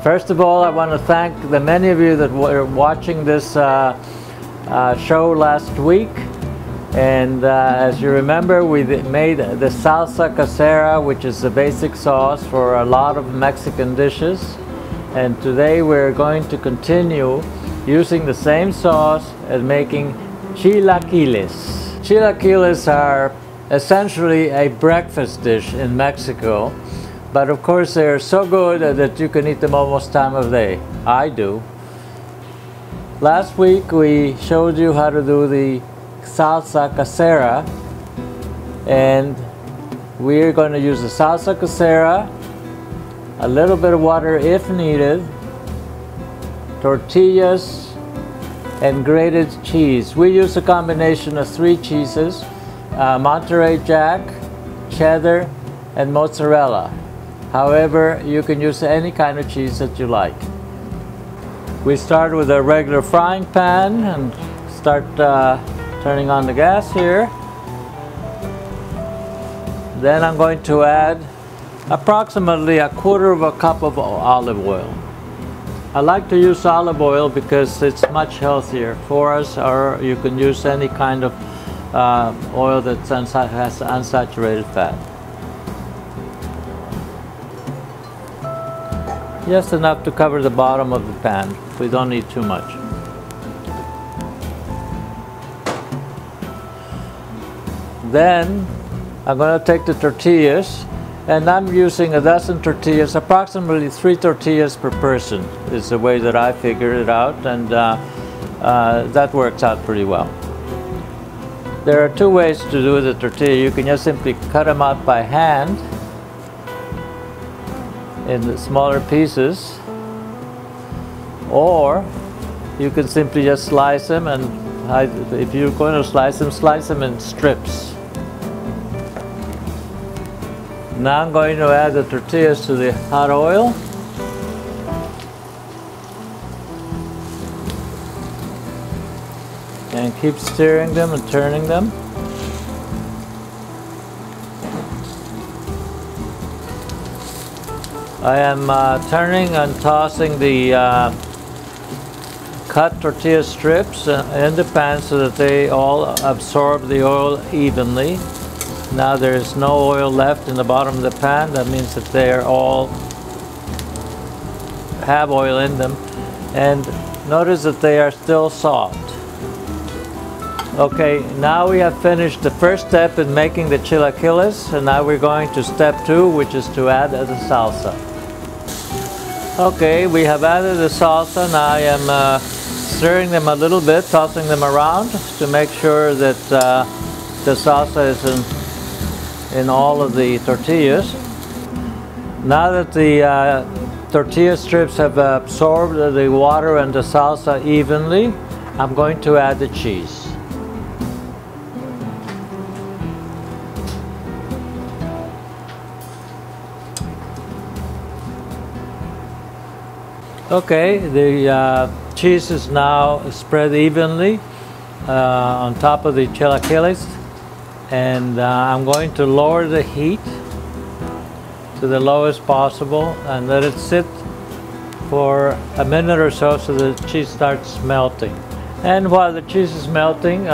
First of all, I want to thank the many of you that were watching this show last week. And as you remember, we made the salsa casera, which is the basic sauce for a lot of Mexican dishes. And today we're going to continue using the same sauce and making chilaquiles. Chilaquiles are essentially a breakfast dish in Mexico, but of course they're so good that you can eat them almost time of day. I do. Last week we showed you how to do the salsa casera, and we're going to use the salsa casera, a little bit of water if needed, tortillas, and grated cheese. We use a combination of 3 cheeses, Monterey Jack, cheddar, and mozzarella. However, you can use any kind of cheese that you like. We start with a regular frying pan and start turning on the gas here. Then I'm going to add approximately 1/4 cup of olive oil. I like to use olive oil because it's much healthier for us, or you can use any kind of oil that has unsaturated fat. Just enough to cover the bottom of the pan. We don't need too much. Then I'm going to take the tortillas, and I'm using a dozen tortillas, approximately 3 tortillas per person is the way that I figured it out, and that works out pretty well. There are 2 ways to do the tortilla. You can just simply cut them out by hand in the smaller pieces, or you can simply just slice them, and if you're going to slice them in strips. Now I'm going to add the tortillas to the hot oil. And keep stirring them and turning them. I am turning and tossing the cut tortilla strips in the pan so that they all absorb the oil evenly. Now there is no oil left in the bottom of the pan. That means that they are all have oil in them. And notice that they are still soft. Okay, now we have finished the first step in making the chilaquiles, and now we're going to step 2, which is to add the salsa. Okay, we have added the salsa. Now I am stirring them a little bit, tossing them around to make sure that the salsa is in all of the tortillas. Now that the tortilla strips have absorbed the water and the salsa evenly, I'm going to add the cheese. Okay, the cheese is now spread evenly on top of the chilaquiles. And I'm going to lower the heat to the lowest possible and let it sit for a minute or so the cheese starts melting. And while the cheese is melting,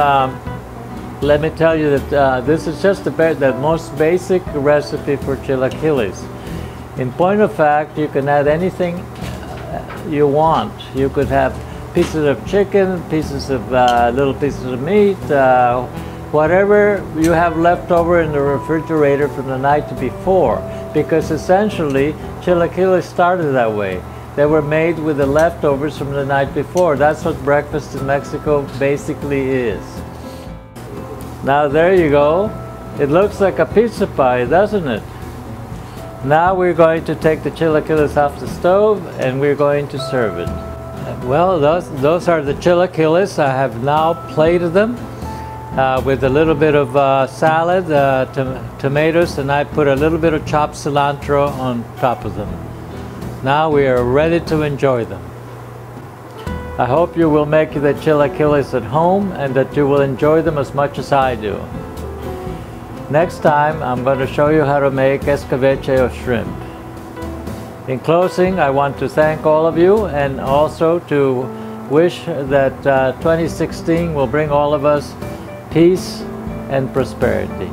let me tell you that this is just the most basic recipe for chilaquiles. In point of fact, you can add anything you want. You could have pieces of chicken, pieces of little pieces of meat, whatever you have left over in the refrigerator from the night before, because essentially chilaquiles started that way. They were made with the leftovers from the night before. That's what breakfast in Mexico basically is. Now there you go. It looks like a pizza pie, doesn't it? Now we're going to take the chilaquiles off the stove and we're going to serve it. Well, those are the chilaquiles. I have now plated them with a little bit of salad, tomatoes, and I put a little bit of chopped cilantro on top of them. Now we are ready to enjoy them. I hope you will make the chilaquiles at home and that you will enjoy them as much as I do. Next time I'm going to show you how to make escabeche of shrimp. In closing, I want to thank all of you and also to wish that 2016 will bring all of us peace and prosperity.